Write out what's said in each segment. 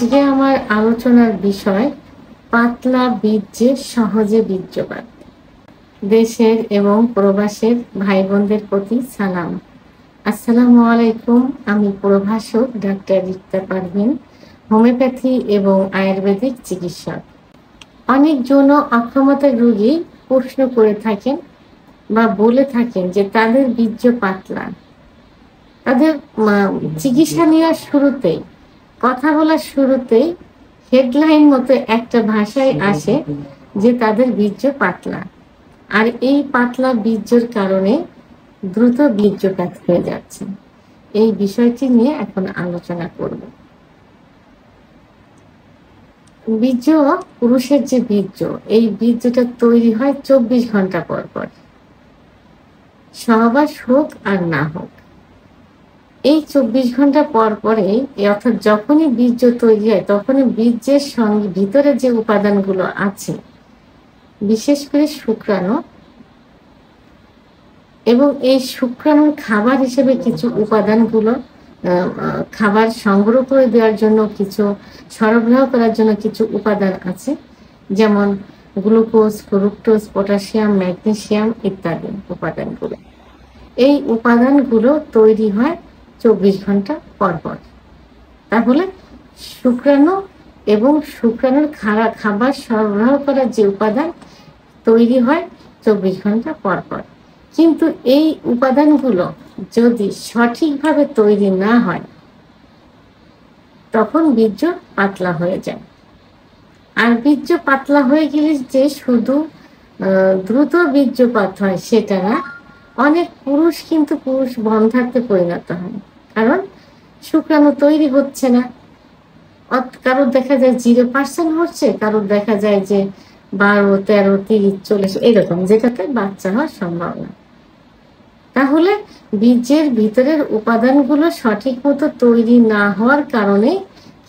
আজকে আমার আলোচনার বিষয় পাতলা বীর্যে সহজে বীর্যপাত। দেশের এবং প্রবাসের ভাই বোনদের প্রতি সালাম। আসসালামু আলাইকুম। আমি প্রভাষক ডাক্তার রিক্তা পারভিন, হোমিওপ্যাথি এবং আয়ুর্বেদিক চিকিৎসক। অনেক যৌন অক্ষমতার রোগী প্রশ্ন করে থাকেন বা বলে থাকেন যে তাদের বীর্য পাতলা। তাদের চিকিৎসা নেওয়ার শুরুতেই, কথা বলার শুরুতেই হেডলাইন মতো একটা ভাষায় আসে যে তাদের বীর্য পাতলা, আর এই পাতলা বীর্যের কারণে দ্রুত বীর্যপাত হয়ে যাচ্ছে। এই বিষয়টি নিয়ে এখন আলোচনা করব। বীর্য, পুরুষের যে বীর্য, এই বীর্যটা তৈরি হয় 24 ঘন্টা পর পর, সহবাস হোক আর না হোক। এই 24 ঘন্টা পর পরে, অর্থাৎ যখনই বীর্য তৈরি হয় তখনই বীর্যের সঙ্গে ভিতরে যে উপাদানগুলো আছে, বিশেষ করে শুক্রাণু, এবং এই শুক্রাণুর খাবার হিসেবে কিছু উপাদানগুলো, খাবার সংগ্রহ করে দেওয়ার জন্য কিছু, সরবরাহ করার জন্য কিছু উপাদান আছে, যেমন গ্লুকোজ, ফ্রুক্টোজ, পটাশিয়াম, ম্যাগনেসিয়াম ইত্যাদি উপাদানগুলো। এই উপাদানগুলো তৈরি হয় 24 ঘন্টা পর পর। তাহলে শুক্রাণু এবং শুক্রাণুর খাবার সরবরাহ করার যে উপাদান তৈরি হয় 24 ঘন্টা পর পর। কিন্তু এই উপাদানগুলো যদি সঠিকভাবে তৈরি না হয় তখন বীর্য পাতলা হয়ে যায়। আর বীর্য পাতলা হয়ে গেলে যে শুধু দ্রুত বীর্যপাত হয় সেটা না, অনেক পুরুষ কিন্তু পুরুষ বন্ধ্যাত্বে পরিণত হয়, কারণ শুক্রাণু তৈরি হচ্ছে না। কারোর দেখা যায় 0% হচ্ছে, কারোর দেখা যায় যে 12, 13, 30, 40 এরকম, যেটাতে বাচ্চা হওয়ার সম্ভাবনা। তাহলে বীর্যের ভিতরের উপাদানগুলো সঠিক মতো তৈরি না হওয়ার কারণে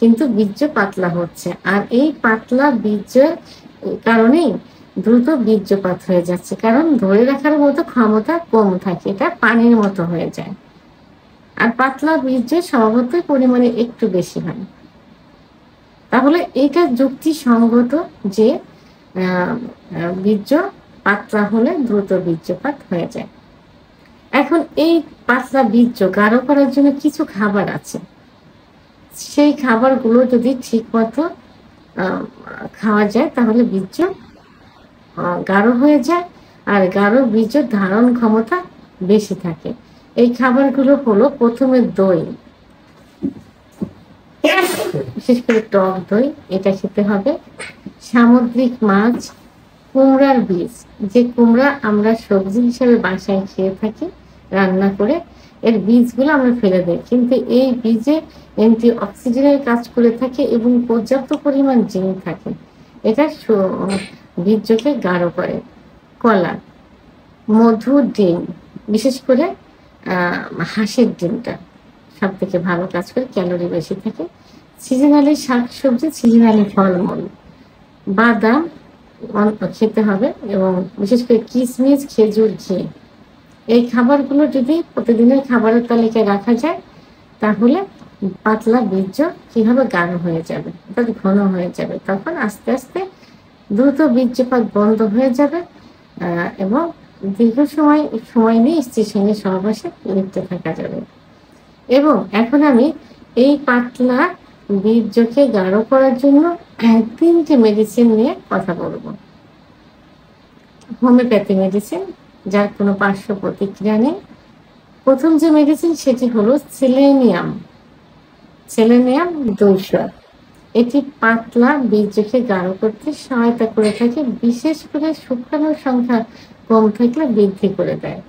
কিন্তু বীর্য পাতলা হচ্ছে, আর এই পাতলা বীর্যের কারণেই দ্রুত বীর্যপাত হয়ে যাচ্ছে, কারণ ধরে রাখার মতো ক্ষমতা কম থাকে, এটা পানির মতো হয়ে যায়। আর পাতলা বীর্য স্বভাবতই পরিমাণে একটু বেশি হয়। তাহলে এটা যুক্তিসঙ্গত যে বীর্য পাতলা হলে দ্রুত বীর্যপাত হয়ে যায়। এখন এই পাতলা বীর্য গাঢ় করার জন্য কিছু খাবার আছে, সেই খাবারগুলো যদি ঠিক মতো খাওয়া যায় তাহলে বীর্য গাঢ় হয়ে যায়, আর গাঢ় বীর্য ধারণ ক্ষমতা বেশি থাকে। এই খাবারগুলো হলো, প্রথমে দই, বিশেষ করে টক দই, এটা খেতে হবে। সামুদ্রিক মাছ, কুমড়ার বীজ, যে কুমড়া আমরা সবজি হিসাবে বাসায় খেয়ে থাকি রান্না করে, এর বীজগুলো আমরা ফেলে দিই, কিন্তু এই বীজে অ্যান্টি অক্সিডেন্টের কাজ করে থাকে এবং পর্যাপ্ত পরিমাণ জিঙ্ক থাকে, এটা বীর্যকে গাঢ় করে। কলা, মধু, ডিম, বিশেষ করে হাঁসের ডিমটা সব থেকে ভালো কাজ করে, ক্যালোরি বেশি থাকে। সিজনালি শাকসবজি, সিজনালি ফলমূল, বাদাম খেতে হবে, এবং বিশেষ করে কিশমিশ, খেজুর, ঘি, এই খাবারগুলো যদি প্রতিদিনের খাবারের তালিকায় রাখা যায় তাহলে পাতলা বীর্য কিভাবে গাঢ় হয়ে যাবে, অর্থাৎ ঘন হয়ে যাবে। তখন আস্তে আস্তে দ্রুত বীর্যপাত বন্ধ হয়ে যাবে এবং দীর্ঘ সময় নিয়ে স্ত্রীর সঙ্গে সহবাসে লিপ্ত থাকা যাবে। এবং এখন আমি এই পাতলা বীর্যকে গাঢ় করার জন্য 3টে মেডিসিন নিয়ে কথা বলবো। হোমিওপ্যাথি মেডিসিন, যার কোনো পার্শ্ব প্রতিক্রিয়া নেই। প্রথম যে মেডিসিন সেটি হলো সেলেনিয়াম 200। এটি পাতলা বীর্যকে গাঢ় করতে সহায়তা করে থাকে, বিশেষ করে শুক্রাণুর সংখ্যা কম থাকলে বৃদ্ধি করে দেয়।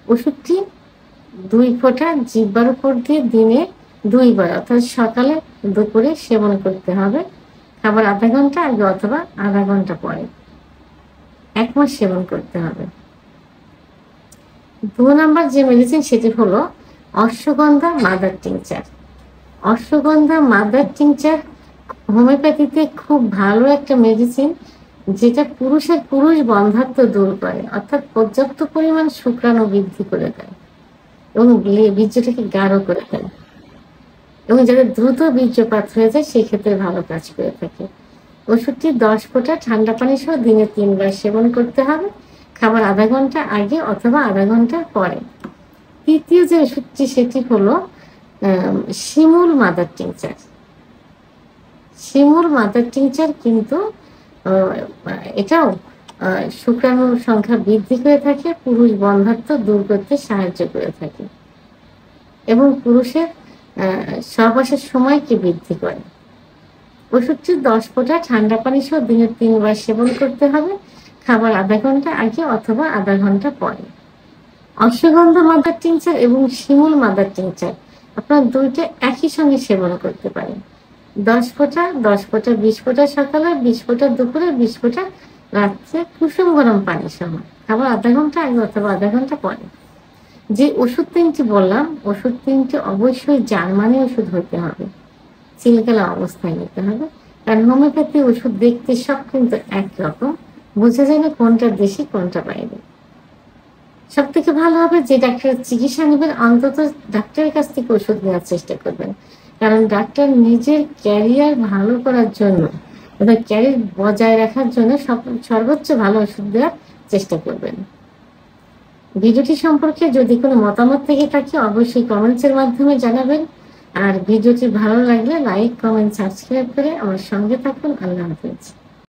ওষুধটি 2 ফোঁটা জিহ্বার উপর দিয়ে দিনে 2 বার, অর্থাৎ সকালে দুপুরে সেবন করতে হবে, খাবার আধা ঘন্টা আগে অথবা আধা ঘন্টা পরে। 1 মাস সেবন করতে হবে। 2 নম্বর যে মেডিসিন সেটি হলো ashwagandha mother tincture. Ashwagandha mother tincture হোমিওপ্যাথিতে খুব ভালো একটা মেডিসিন, যেটা পুরুষ বন্ধ্যাত্ব দূর করে, অর্থাৎ পর্যাপ্ত পরিমাণ শুক্রাণু বৃদ্ধি করে দেয় এবং বীর্যটাকে গাঢ় করে দেয়। এবং যাদের দ্রুত বীর্যপাত হয়ে যায় সেই ক্ষেত্রে ভালো কাজ করে থাকে। ওষুধটি 10 ফোঁটা ঠান্ডা পানি সহ দিনে 3 বার সেবন করতে হবে, খাবার আধা ঘন্টা আগে অথবা আধা ঘন্টা পরে। তৃতীয় যে ওষুধটি সেটি হলো শিমুল মাদার টিংচার। শিমুল মাদার টিংচার কিন্তু এটাও শুক্রাণুর সংখ্যা বৃদ্ধি করে থাকে, পুরুষ বন্ধ্যাত্ব দূর করতে সাহায্য করে থাকে এবং পুরুষের সহবাসের সময়কে বৃদ্ধি করে। ওষুধটি 10 ফোঁটা ঠান্ডা পানি সহ দিনে 3 বার সেবন করতে হবে, খাবার আধা ঘন্টা আগে অথবা আধা ঘন্টা পরে। অশ্বগন্ধা মাদার টিংচার এবং শিমুল মাদার টিংচার আপনার দুইটা একই সঙ্গে সেবন করতে পারেন। 10 ফোঁটা 20 ফোঁটা সকালে, 20 ফোঁটা দুপুরে, 20 ফোঁটা রাত্রে কুসুম গরম পানি সহ, খাবার আধা ঘন্টা আগে অথবা আধা ঘন্টা পরে। যে ওষুধ 3টি বললাম, ওষুধ 3টি অবশ্যই জার্মানি ওষুধ হতে হবে, সিলগালা অবস্থায় নিতে হবে। কারণ হোমিওপ্যাথি ওষুধ দেখতে সব কিন্তু একরকম, বোঝা যায় না কোনটা দেশি কোনটা বাইরে। সব থেকে ভালো হবে যে ডাক্তারের চিকিৎসা নেবেন, অন্তত ডাক্তারের কাছ থেকে ওষুধ নেওয়ার চেষ্টা করবেন। কারণ ডাক্তার নিজের ক্যারিয়ার ভালো করার জন্য, ক্যারিয়ার বজায় রাখার জন্য সর্বোচ্চ ভালো ওষুধ দেওয়ার চেষ্টা করবেন। ভিডিওটি সম্পর্কে যদি কোনো মতামত থেকে থাকে অবশ্যই কমেন্টসের মাধ্যমে জানাবেন। আর ভিডিওটি ভালো লাগলে লাইক, কমেন্ট, সাবস্ক্রাইব করে আমার সঙ্গে থাকুন। আল্লাহ হাফেজ।